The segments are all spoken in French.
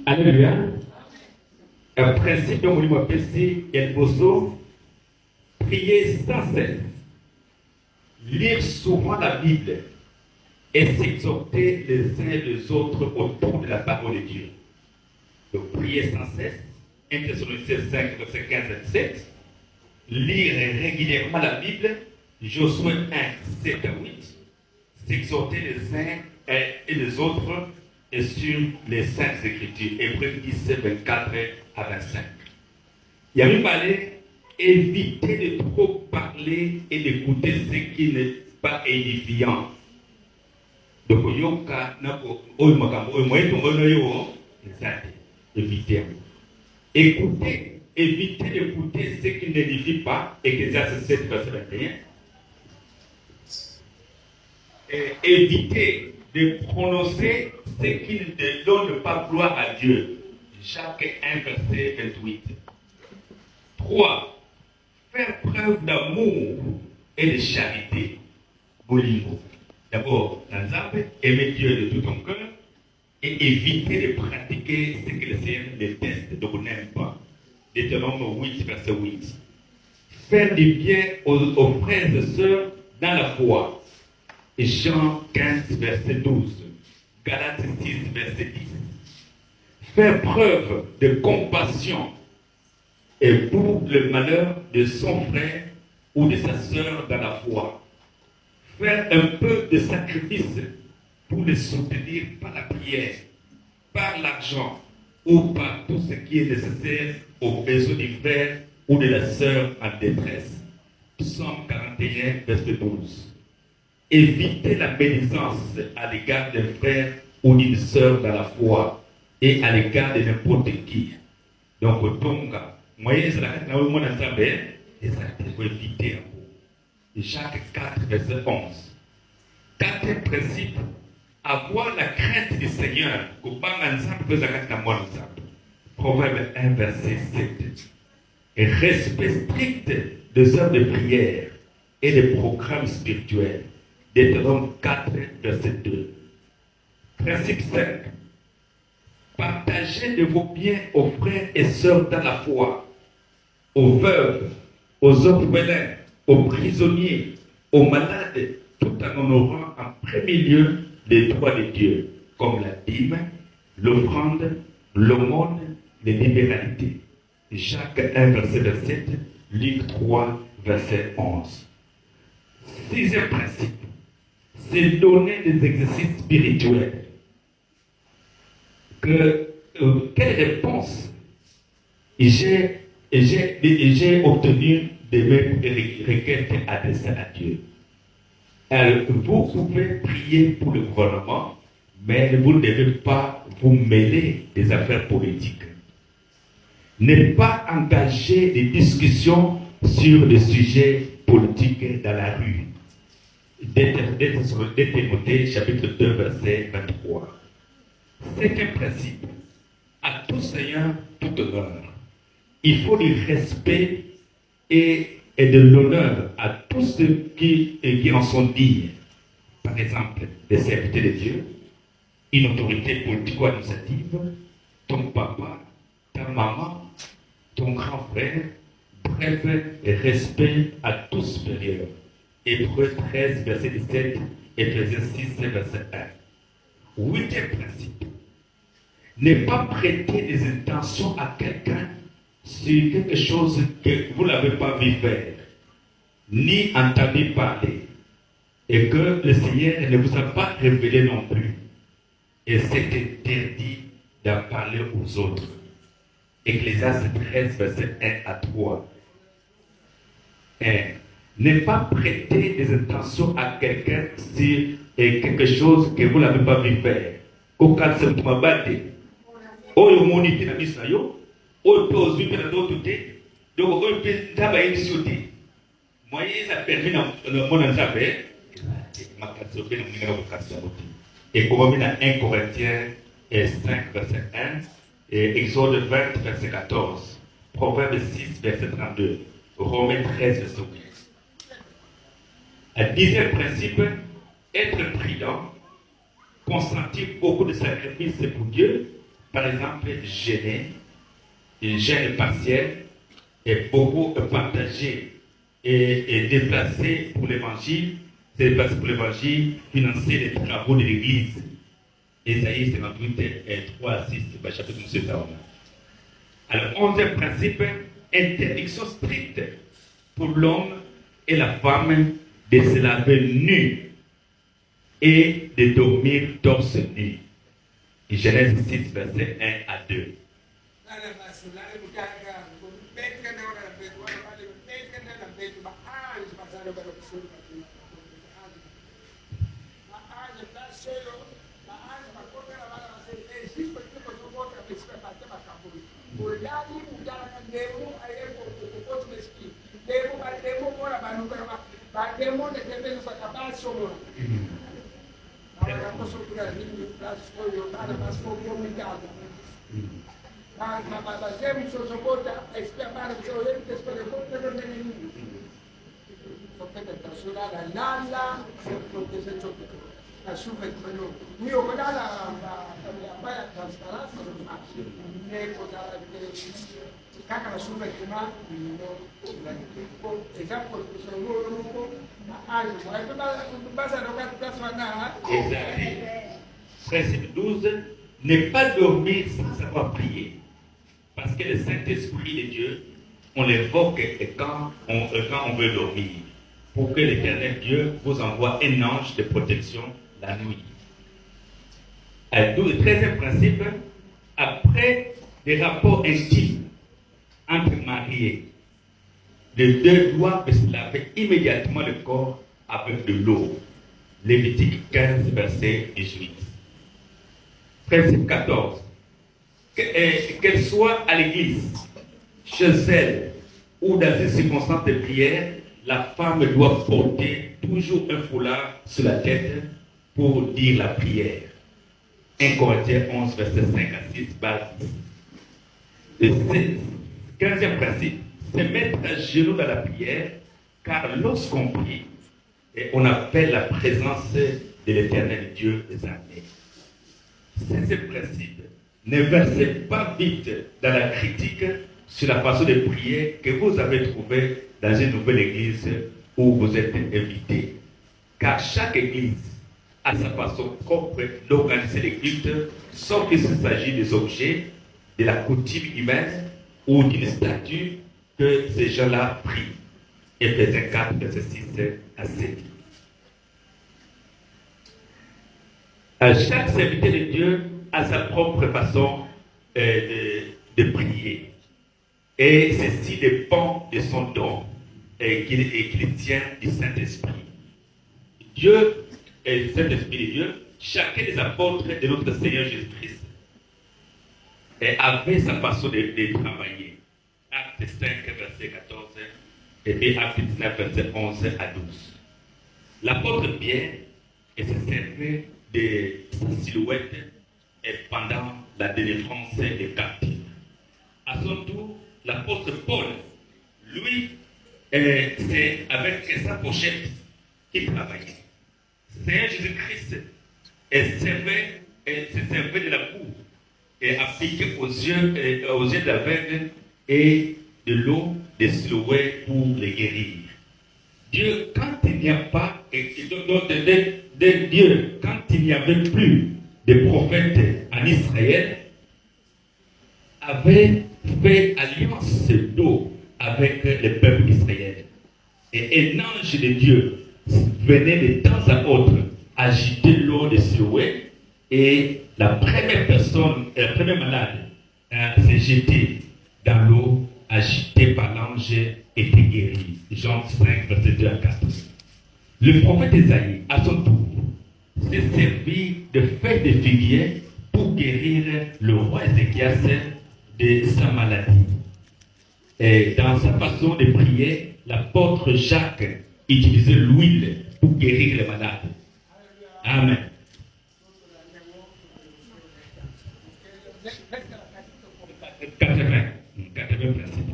Alléluia. Un principe de mon appelé El Bosso, prier sans cesse, lire souvent la Bible et s'exhorter les uns et les autres autour de la parole de Dieu. Donc, prier sans cesse, 1 Thessaloniciens 5, verset 15 à 17, lire régulièrement la Bible, Josué 1, 7 à 8, s'exhorter les uns et les autres et sur les Saintes Écritures, Hébreux 10, 24 à 25. Il y a même parlé, éviter de trop parler et d'écouter ce qui n'est pas édifiant. Donc, éviter. Écoutez, évitez d'écouter ce qui n'édifie pas, Ecclésiaste 7, verset 21. Et évitez de prononcer ce qui ne donne pas gloire à Dieu. Jacques 1, verset 28. 3. Faire preuve d'amour et de charité. Bolingo. D'abord, aimer Dieu de tout ton cœur et éviter de pratiquer ce que le Seigneur déteste, donc on n'aime pas. Deutéronome 8, verset 8. Faire du bien aux frères et sœurs dans la foi. Jean 15, verset 12. Galates 6, verset 10. Faire preuve de compassion et pour le malheur de son frère ou de sa sœur dans la foi. Faire un peu de sacrifice pour les soutenir par la prière, par l'argent ou par tout ce qui est nécessaire aux besoins du frère ou de la sœur en détresse. Psaume 41, verset 12. Évitez la médisance à l'égard d'un frère ou d'une sœur dans la foi et à l'égard de n'importe qui. Donc, Tonga, moyen de la et ça faut éviter. Jacques 4, verset 11. Quatrième principe, avoir la crainte du Seigneur. Proverbe 1, verset 7. Et respect strict des heures de prière et des programmes spirituels. Deutéronome 4, verset 2. Principe 5. Partagez de vos biens aux frères et sœurs dans la foi, aux veuves, aux orphelins, aux prisonniers, aux malades, tout en honorant en premier lieu les droits de Dieu, comme la dîme, l'offrande, l'aumône, les libéralités. Jacques 1, verset 27, Luc 3, verset 11. Sixième principe, c'est donner des exercices spirituels. Quelle réponse j'ai obtenu de mes requêtes adressées à Dieu? Vous pouvez prier pour le gouvernement, mais vous ne devez pas vous mêler des affaires politiques. Ne pas engager des discussions sur des sujets politiques dans la rue. Timothée, chapitre 2, verset 23. C'est un principe. À tout Seigneur, tout honneur. Il faut du respect et de l'honneur à tous ceux qui en sont dignes. Par exemple, les serviteurs de Dieu, une autorité politico-administrative, ton papa, ta maman, ton grand frère, bref, respect à tous supérieurs. Hébreux 13, verset 17, Éphésiens 6, verset 1. Huitième principe. Ne pas prêter des intentions à quelqu'un sur quelque chose que vous n'avez pas vu faire, ni entendu parler, et que le Seigneur ne vous a pas révélé non plus. Et c'est interdit d'en parler aux autres. Ecclésiaste 13, verset 1 à 3. Ne pas prêter des intentions à quelqu'un sur quelque chose que vous n'avez pas vu faire. Aucun symptôme batté. Oyo monité na misa yo, oyo pe ozwi pe na d'autres te. Donc oyo pe taba émission te. Moyen ça permet na mon nzambe makatso pe na mninga ko katsa bote. Et comme dans 1 Corinthiens 5 verset 1 et Exode 20 verset 14, Proverbe 6 verset 32, Romains 13 verset 15. Un dixième principe, être prudent consentir beaucoup de sacrifices pour Dieu, par exemple, jeûner, une jeûne partielle, et beaucoup partager et déplacer pour l'évangile, financer les travaux de l'église. Ésaïe 58, 3 à 6, chapitre 7 à 11. Alors, 11e principe, interdiction stricte pour l'homme et la femme de se laver nus et de dormir torse nu. Genèse 6, verset 1 à 2. Principe 12, ne pas dormir sans savoir prier. Parce que le Saint-Esprit de Dieu, on l'évoque quand on veut dormir. Pour que l'Éternel Dieu vous envoie un ange de protection la nuit. 13e principe, après des rapports intimes entre mariés, les deux doivent se laver immédiatement le corps avec de l'eau. Lévitique 15, verset 18. Principe 14. Qu'elle soit à l'église, chez elle ou dans une circonstance de prière, la femme doit porter toujours un foulard sur la tête pour dire la prière. 1 Corinthiens 11, verset 5 à 6, base 10. Le 15e principe, se mettre à genoux dans la prière, car lorsqu'on prie, on appelle la présence de l'Éternel Dieu des armées. C'est ce principe. Ne versez pas vite dans la critique sur la façon de prier que vous avez trouvée dans une nouvelle église où vous êtes invité. Car chaque église a sa façon propre d'organiser les cultes, sauf qu'il s'agit des objets, de la coutume humaine ou d'une statue que ces gens-là prient. Éphésiens 4, verset 6 à 7. Chaque serviteur de Dieu a sa propre façon de prier. Et ceci dépend de son don et qu'il tient du Saint-Esprit. Dieu et le Saint-Esprit de Dieu, chacun des apôtres de notre Seigneur Jésus-Christ avait sa façon de travailler. Acte 5, verset 14 et puis Acte 19, verset 11 à 12. L'apôtre Pierre se servait de sa silhouette pendant la délivrance des captifs. À son tour, l'apôtre Paul, lui, c'est avec sa pochette qu'il travaillait. Seigneur Jésus-Christ se servait de la boue et appliquait aux yeux de l'aveugle et de l'eau de Siloé pour les guérir. Dieu, quand il n'y a pas, Dieu, quand il n'y avait plus de prophètes en Israël, avait fait alliance d'eau avec le peuple israélien. Et un ange de Dieu venait de temps à autre agiter l'eau de Siloé et la première personne, la première malade s'est jetée dans l'eau agitée par l'ange était guéri. Jean 5, verset 2 à 4. Le prophète Isaïe, à son tour, s'est servi de feuilles de figuier pour guérir le roi Ézéchias de sa maladie. Et dans sa façon de prier, l'apôtre Jacques utilisait l'huile pour guérir les malades. Amen. Quatre-vingts principes.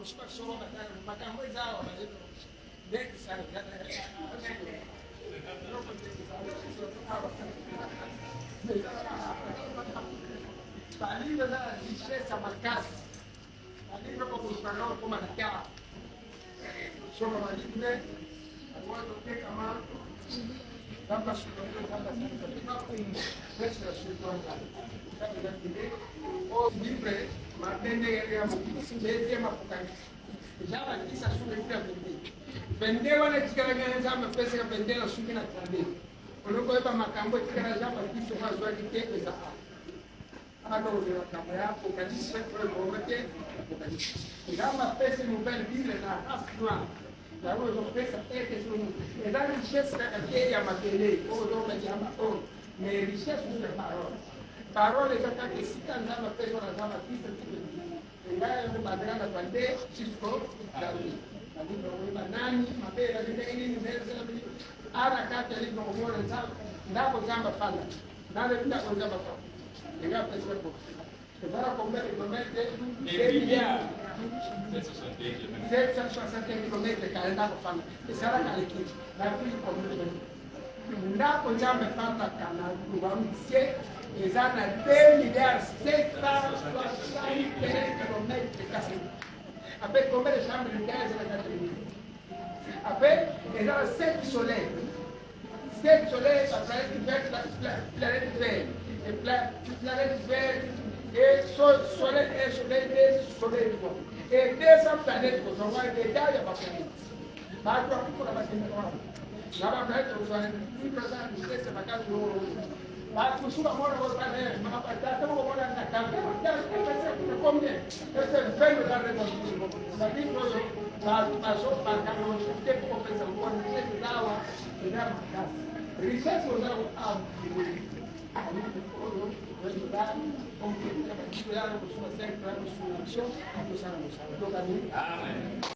kushika soro makambo zao na hiyo benki sana palivyo za richesse makasi palivyo kwa kushikana kama nakaa soma malivyo watu kama kama shukrani kama pesa shukrani o livre matende ya mkisi ya mapukani jana kisa shukrani ya vende wala kikaranga zama pesa ya vende na shukrani na tambi unapoeba makambo kikaranga zama kiso kwa zwa kiteke za ano ndio kama yako kanisa kwa gomete kama pesa ni mbele bila na afwa na hizo pesa eke sio ndio richesse ya matele au ndio chama au mais richesse de parole za kake sita nzama pesa na zama kisa ndio ndio madrana pande chisko dawi ndio wewe nani mabera ndio nini ndio ara kata ndio ngora zama ndapo zama fala ndio ndio zama fala ndio pesa kwa para comprar des milliards 760 km kaenda kufanya isara kaliki na kuli community ndako jambe fanta kana kuamsie ezana 2 milliards 760 km kasi avec combien de chambres de gaz à la télé avec ezana 7 soleils la planète verte et planète verte et soleil et 200 planètes que j'envoie des gars, il n'y a pas de planète. Par contre, pour la machine de droit, la planète, vous avez une présence de c'est ma case de l'eau. Parce que souvent, moi, je vais aller, ma patate, on va aller à la carte, combien? C'est 20 dollars de mon ça dit que par jour, par camion, je sais pour faire ça, on va aller là, et là, ma casse. Richesse, on a Amen.